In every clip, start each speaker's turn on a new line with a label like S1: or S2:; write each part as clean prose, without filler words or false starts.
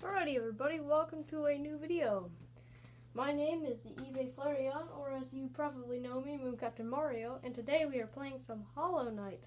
S1: Alrighty everybody, welcome to a new video. My name is the eBay Flareon, or as you probably know me, Moon Captain Mario, and today we are playing some Hollow Knight.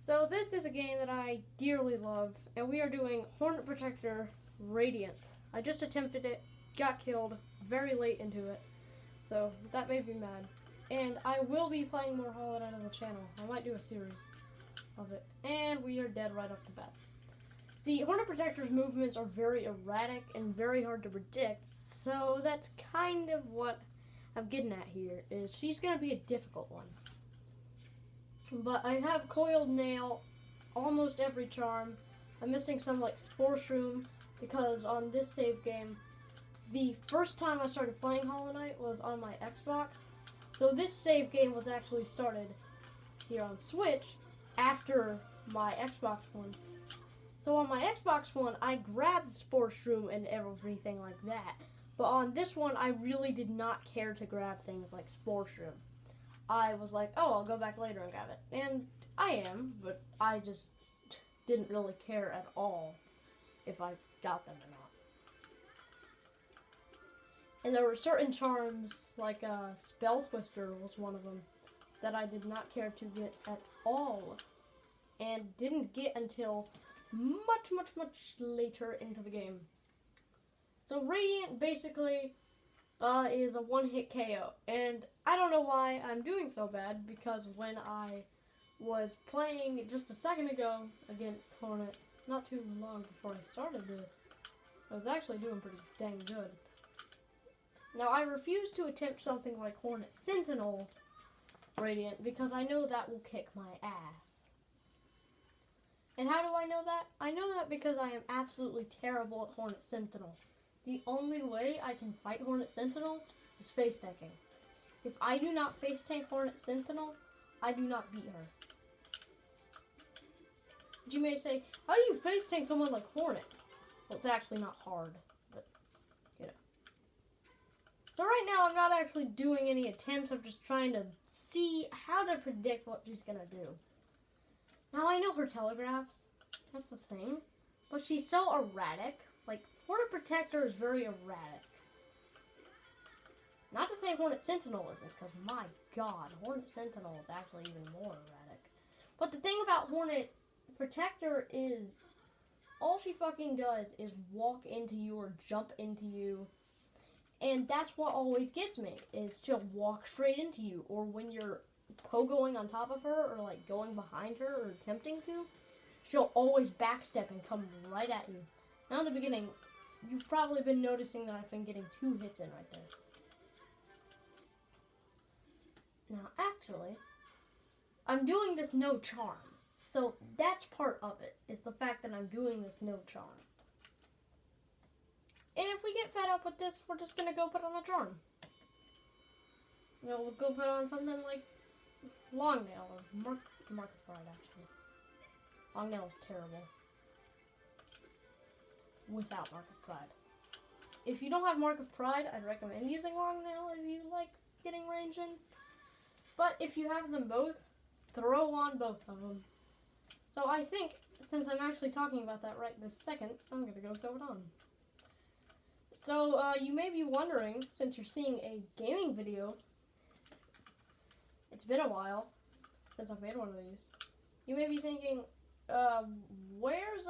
S1: So this is a game that I dearly love, and we are doing Hornet Protector Radiant. I just attempted it, got killed very late into it, so that made me mad. And I will be playing more Hollow Knight on the channel. I might do a series of it. And we are dead right off the bat. See, Hornet Protector's movements are very erratic and very hard to predict, so that's kind of what I'm getting at here, is she's going to be a difficult one. But I have Coiled Nail, almost every charm. I'm missing some like Spore Shroom, because on this save game, the first time I started playing Hollow Knight was on my Xbox. So this save game was actually started here on Switch after my Xbox One. So on my Xbox One, I grabbed Spore Shroom and everything like that. But on this one, I really did not care to grab things like Spore Shroom. I was like, oh, I'll go back later and grab it. And I am, but I just didn't really care at all if I got them or not. And there were certain charms, like Spell Twister was one of them, that I did not care to get at all. And didn't get until much later into the game. So Radiant basically is a one-hit KO, and I don't know why I'm doing so bad, because when I was playing just a second ago against Hornet, not too long before I started this, I was actually doing pretty dang good. Now I refuse to attempt something like Hornet Sentinel Radiant because I know that will kick my ass. And how do I know that? I know that because I am absolutely terrible at Hornet Sentinel. The only way I can fight Hornet Sentinel is face tanking. If I do not face tank Hornet Sentinel, I do not beat her. But you may say, how do you face tank someone like Hornet? Well, it's actually not hard, but, you know. So right now, I'm not actually doing any attempts. I'm just trying to see how to predict what she's going to do. Now, I know her telegraphs, that's the thing, but she's so erratic. Like, Hornet Protector is very erratic. Not to say Hornet Sentinel isn't, because my god, Hornet Sentinel is actually even more erratic. But the thing about Hornet Protector is, all she fucking does is walk into you or jump into you. And that's what always gets me, is she'll walk straight into you, or when you're pogoing on top of her, or like going behind her, or attempting to, she'll always backstep and come right at you. Now in the beginning, you've probably been noticing that I've been getting 2 hits in right there. Now actually, I'm doing this no charm. So that's part of it, is the fact that I'm doing this no charm. And if we get fed up with this, we're just gonna go put on a charm. You know, we'll go put on something like Long Nail, or Mark of Pride, actually. Long Nail is terrible without Mark of Pride. If you don't have Mark of Pride, I'd recommend using Long Nail if you like getting range in. But if you have them both, throw on both of them. So I think, since I'm actually talking about that right this second, I'm going to go throw it on. So you may be wondering, since you're seeing a gaming video, it's been a while since I've made one of these. You may be thinking, where's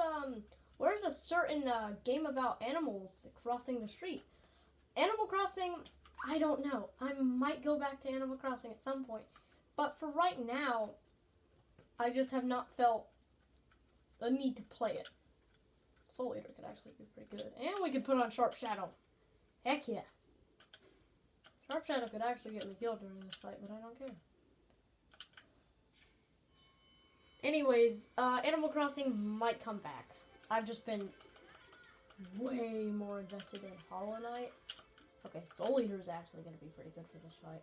S1: a certain game about animals crossing the street? Animal Crossing, I don't know. I might go back to Animal Crossing at some point. But for right now, I just have not felt the need to play it. Soul Eater could actually be pretty good. And we could put on Sharp Shadow. Heck yes. Sharp Shadow could actually get me killed during this fight, but I don't care. Anyways, Animal Crossing might come back. I've just been way more invested in Hollow Knight. Okay, Soul Eater is actually going to be pretty good for this fight.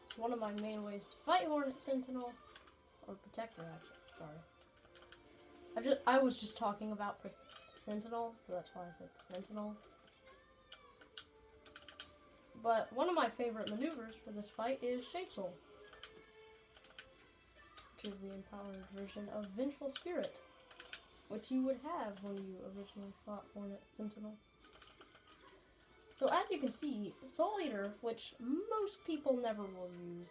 S1: It's one of my main ways to fight Hornet Sentinel. Or Protector, actually. Sorry. I was just talking about Sentinel, so that's why I said Sentinel. But one of my favorite maneuvers for this fight is Shape Soul, which is the empowered version of Vengeful Spirit. which you would have when you originally fought Hornet Sentinel. So as you can see, Soul Eater, which most people never will use,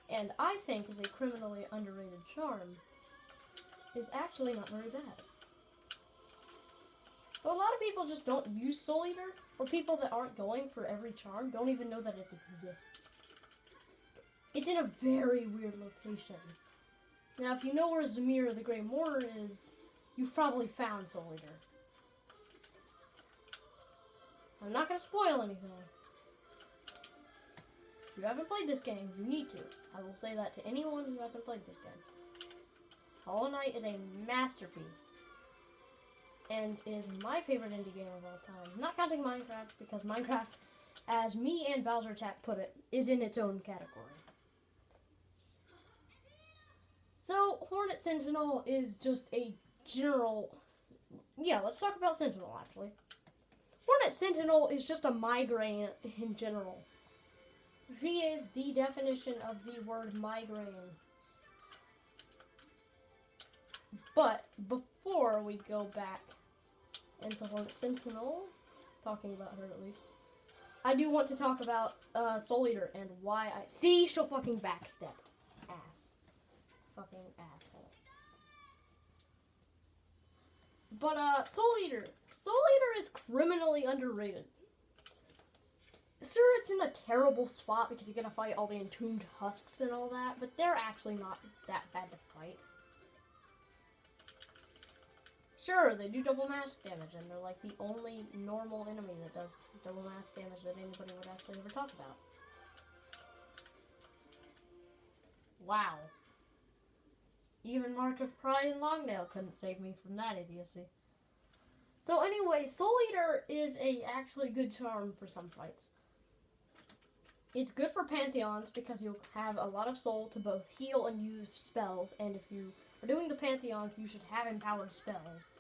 S1: and I think is a criminally underrated charm, is actually not very bad. But a lot of people just don't use Soul Eater, or people that aren't going for every charm don't even know that it exists. It's in a very weird location. Now, if you know where Zamir the Grey Mourner is, you've probably found Soul Eater. I'm not going to spoil anything. If you haven't played this game, you need to. I will say that to anyone who hasn't played this game. Hollow Knight is a masterpiece. And is my favorite indie game of all time. Not counting Minecraft, because Minecraft, as me and Bowser Attack put it, is in its own category. So, Hornet Sentinel is just a general... Yeah, let's talk about Sentinel, actually. Hornet Sentinel is just a migraine in general. She is the definition of the word migraine. But, before we go back into Hornet Sentinel, talking about her at least, I do want to talk about Soul Eater and why I... See, she'll fucking backstep. Fucking asshole. But, Soul Eater. Soul Eater is criminally underrated. Sure, it's in a terrible spot because you're gonna fight all the entombed husks and all that, but they're actually not that bad to fight. Sure, they do double mass damage, and they're like the only normal enemy that does double mass damage that anybody would actually ever talk about. Wow. Even Mark of Pride and Longnail couldn't save me from that idiocy. So anyway, Soul Eater is a actually good charm for some fights. It's good for Pantheons because you'll have a lot of soul to both heal and use spells, and if you are doing the Pantheons, you should have empowered spells.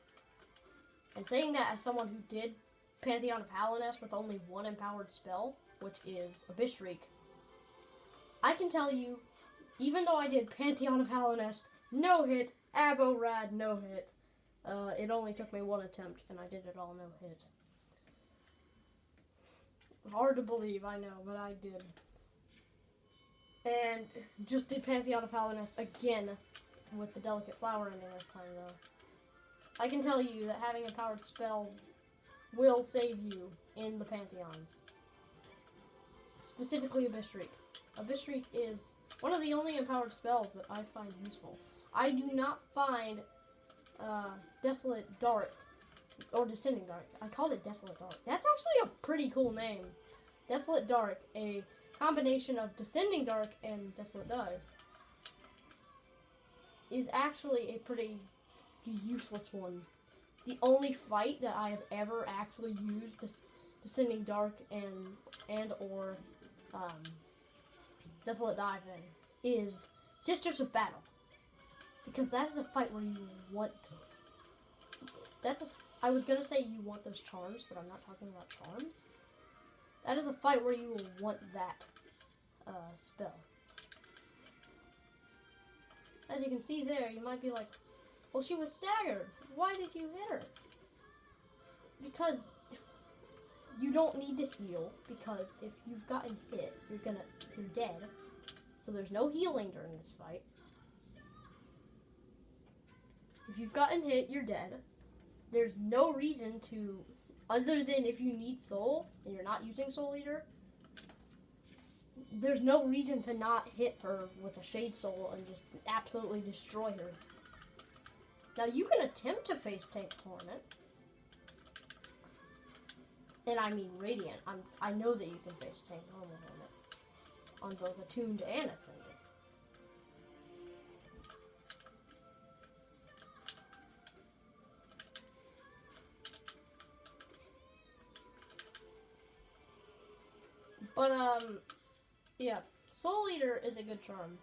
S1: And saying that as someone who did Pantheon of Hallownest with only one empowered spell, which is Abyss Shriek, I can tell you, even though I did Pantheon of Hallownest, no hit, Abo Rad, no hit. It only took me one attempt, and I did it all no hit. Hard to believe, I know, but I did. And just did Pantheon of Hallownest again, with the Delicate Flower ending this time, though. I can tell you that having a powered spell will save you in the Pantheons. Specifically Abyss Shriek. Abyss Shriek is one of the only empowered spells that I find useful. I do not find Desolate Dark, or Descending Dark. I called it Desolate Dark. That's actually a pretty cool name. Desolate Dark, a combination of Descending Dark and Desolate Dark, is actually a pretty useless one. The only fight that I have ever actually used Descending Dark and or Desolate Dive in is Sisters of Battle. Because that is a fight where you want those. I was gonna say you want those charms, but I'm not talking about charms. That is a fight where you will want that spell. As you can see there, you might be like, well, she was staggered. Why did you hit her? Because you don't need to heal, because if you've gotten hit, you're dead. So there's no healing during this fight. If you've gotten hit, you're dead. There's no reason to, other than if you need soul and you're not using Soul Eater, there's no reason to not hit her with a Shade Soul and just absolutely destroy her. Now you can attempt to face tank Hornet. And I mean Radiant. I know that you can face tank normal Hornet on both Attuned and Ascended. But, yeah, Soul Eater is a good charm.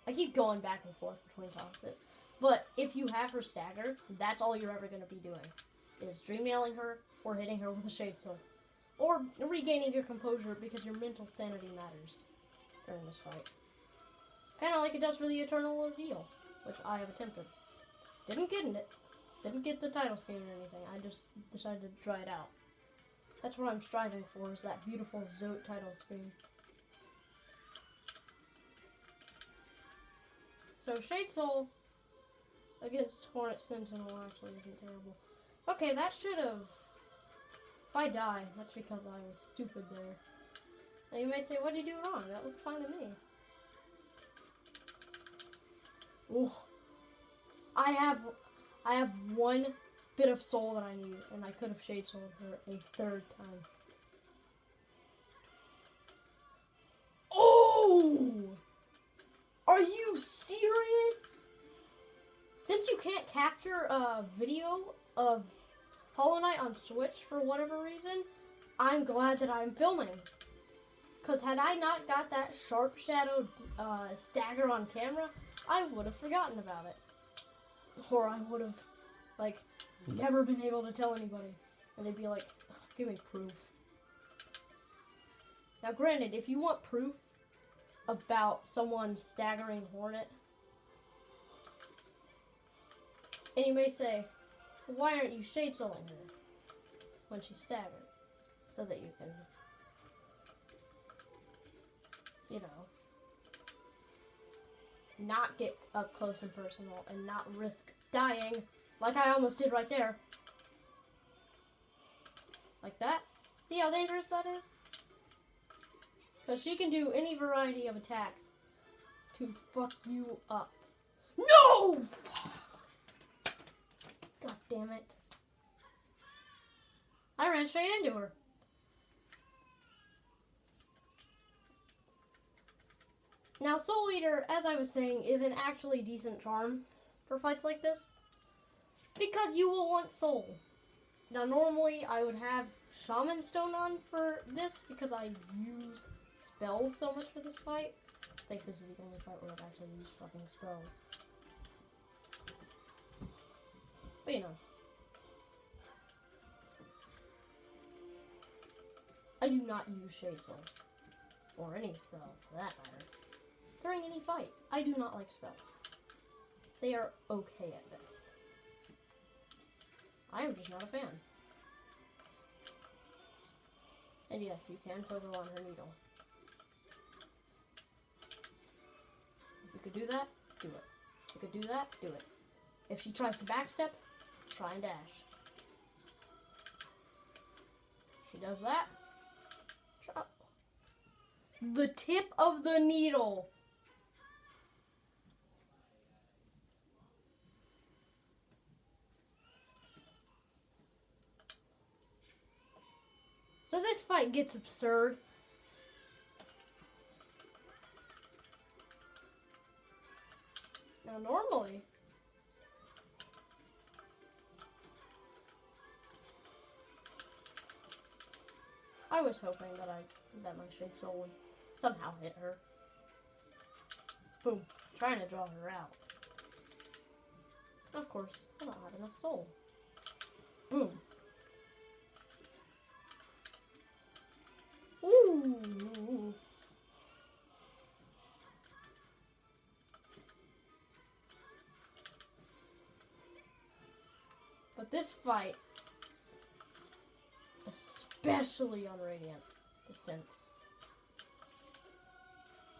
S1: I keep going back and forth between topics. But if you have her stagger, that's all you're ever going to be doing. Is dream-nailing her, or hitting her with a Shade Soul. Or regaining your composure because your mental sanity matters during this fight. Kind of like it does for the Eternal Ordeal, which I have attempted. Didn't get in it. Didn't get the title screen or anything. I just decided to try it out. That's what I'm striving for, is that beautiful Zote title screen. So Shade Soul against Hornet Sentinel actually isn't terrible. Okay, that should have... If I die, that's because I was stupid there. Now you may say, what did you do wrong? That looked fine to me. Ooh. I have one bit of soul that I need, and I could have Shade Souled her a third time. Oh! Are you serious? Since you can't capture a video of Hollow Knight on Switch for whatever reason, I'm glad that I'm filming. Because had I not got that sharp shadowed stagger on camera, I would have forgotten about it. Or I would have, like, never been able to tell anybody. And they'd be like, give me proof. Now granted, if you want proof about someone staggering Hornet, and you may say, why aren't you Shade Souling her when she's staggered? So that you can, you know, not get up close and personal and not risk dying like I almost did right there. Like that. See how dangerous that is? Because she can do any variety of attacks to fuck you up. No! God damn it. I ran straight into her. Now, Soul Eater, as I was saying, is an actually decent charm for fights like this. Because you will want Soul. Now, normally, I would have Shaman Stone on for this because I use spells so much for this fight. I think this is the only fight where I've actually used fucking spells. But, you know. I do not use Shade Soul. Or any spell, for that matter. During any fight, I do not like spells. They are okay at best. I am just not a fan. And yes, you can poke her on her needle. If you could do that, do it. If you could do that, do it. If she tries to backstep, try and dash. She does that. Try. The tip of the needle. So this fight gets absurd. Now normally, I was hoping that my Shade Soul would somehow hit her. Boom. Trying to draw her out. Of course, I don't have enough soul. Boom. Ooh. But this fight, especially on Radiant, is tense.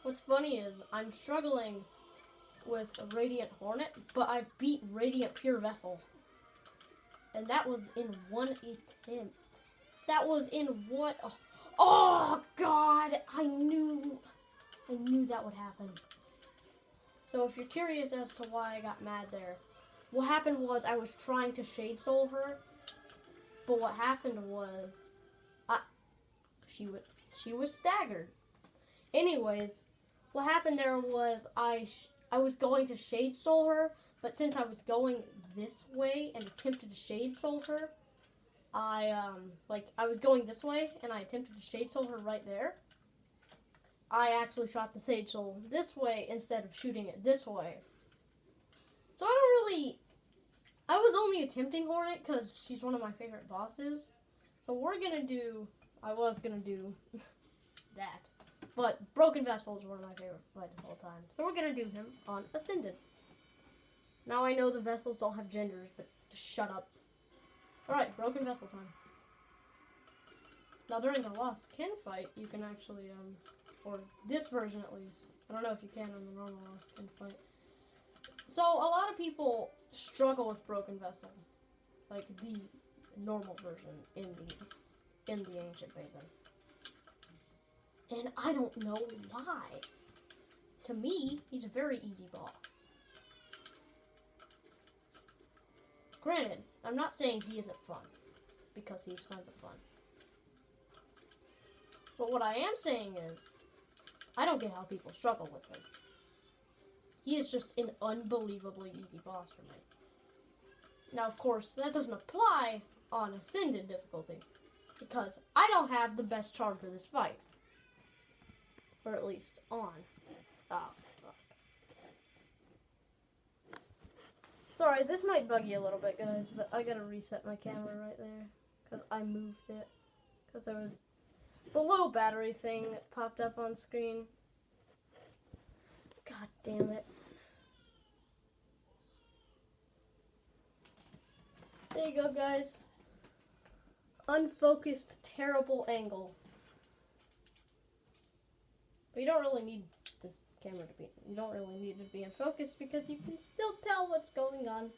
S1: What's funny is I'm struggling with a Radiant Hornet, but I've beat Radiant Pure Vessel. And that was in one attempt. That was in what? Oh God! I knew that would happen. So if you're curious as to why I got mad there, what happened was I was trying to Shade Soul her, but what happened was she was staggered. Anyways, what happened there was I was going to Shade Soul her, but since I was going this way and attempted to Shade Soul her, I was going this way and I attempted to Shade Soul her right there. I actually shot the Shade Soul this way instead of shooting it this way. So I was only attempting Hornet because she's one of my favorite bosses. So I was gonna do that. But Broken Vessel is one of my favorite fights of all time. So we're gonna do him on Ascended. Now I know the vessels don't have genders, but just shut up. Alright, broken vessel time. Now during the Lost Kin fight, you can actually, or this version at least. I don't know if you can on the normal Lost Kin fight. So a lot of people struggle with broken vessel. Like the normal version in the ancient basin. And I don't know why. To me, he's a very easy boss. Granted, I'm not saying he isn't fun, because he's tons of fun. But what I am saying is, I don't get how people struggle with him. He is just an unbelievably easy boss for me. Now, of course, that doesn't apply on Ascended difficulty, because I don't have the best charm for this fight. Or at least on. Oh, fuck. Sorry, this might bug you a little bit, guys, but I gotta reset my camera right there, because I moved it. Because there was the low battery thing that popped up on screen. God damn it. There you go, guys. Unfocused, terrible angle. But you don't really need this camera to be, you don't really need it to be in focus because you can still tell what's going on.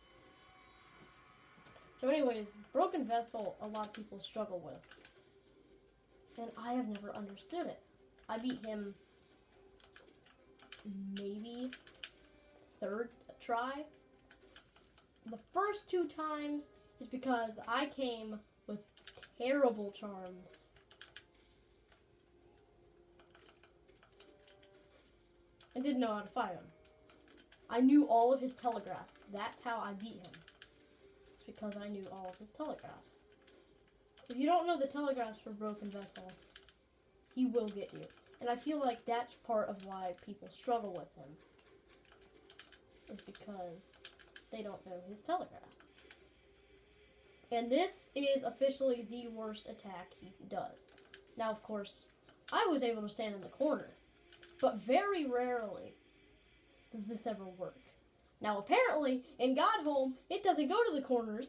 S1: So anyways, broken vessel, a lot of people struggle with. And I have never understood it. I beat him maybe third try. The first 2 times is because I came with terrible charms. I didn't know how to fight him. I knew all of his telegraphs. That's how I beat him. It's because I knew all of his telegraphs. If you don't know the telegraphs for Broken Vessel, he will get you. And I feel like that's part of why people struggle with him. Is because they don't know his telegraphs. And this is officially the worst attack he does. Now, of course, I was able to stand in the corner. But very rarely does this ever work. Now, apparently, in Godhome, it doesn't go to the corners.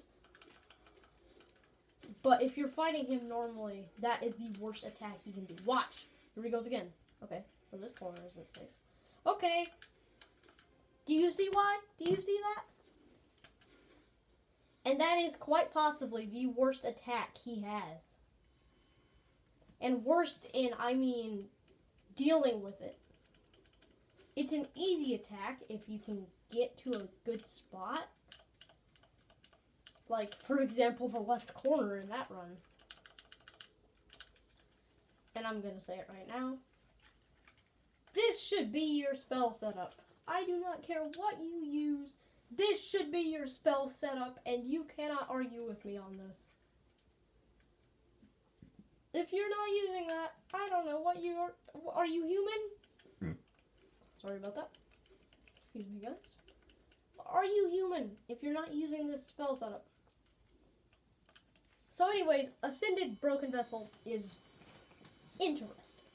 S1: But if you're fighting him normally, that is the worst attack he can do. Watch. Here he goes again. Okay, so this corner isn't safe. Okay. Do you see why? Do you see that? And that is quite possibly the worst attack he has. And worst in, I mean, dealing with it. It's an easy attack if you can get to a good spot. Like, for example, the left corner in that run. And I'm going to say it right now. This should be your spell setup. I do not care what you use. This should be your spell setup, and you cannot argue with me on this. If you're not using that, I don't know what you are. Are you human? Sorry about that. Excuse me, guys. Are you human if you're not using this spell setup? So anyways, Ascended Broken Vessel is interesting.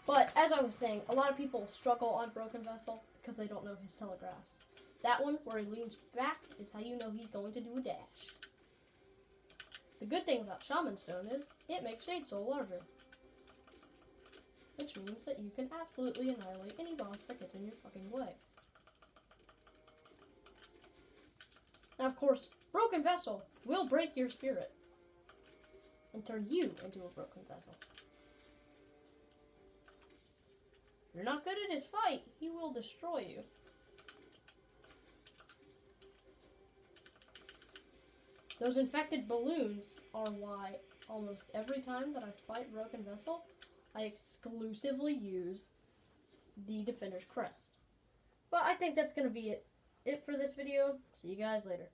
S1: But as I was saying, a lot of people struggle on Broken Vessel because they don't know his telegraphs. That one, where he leans back, is how you know he's going to do a dash. The good thing about Shaman Stone is, it makes Shade Soul larger. Which means that you can absolutely annihilate any boss that gets in your fucking way. Now, of course, Broken Vessel will break your spirit and turn you into a broken vessel. If you're not good at his fight, he will destroy you. Those infected balloons are why almost every time that I fight Broken Vessel, I exclusively use the Defender's Crest. But I think that's going to be it for this video. See you guys later.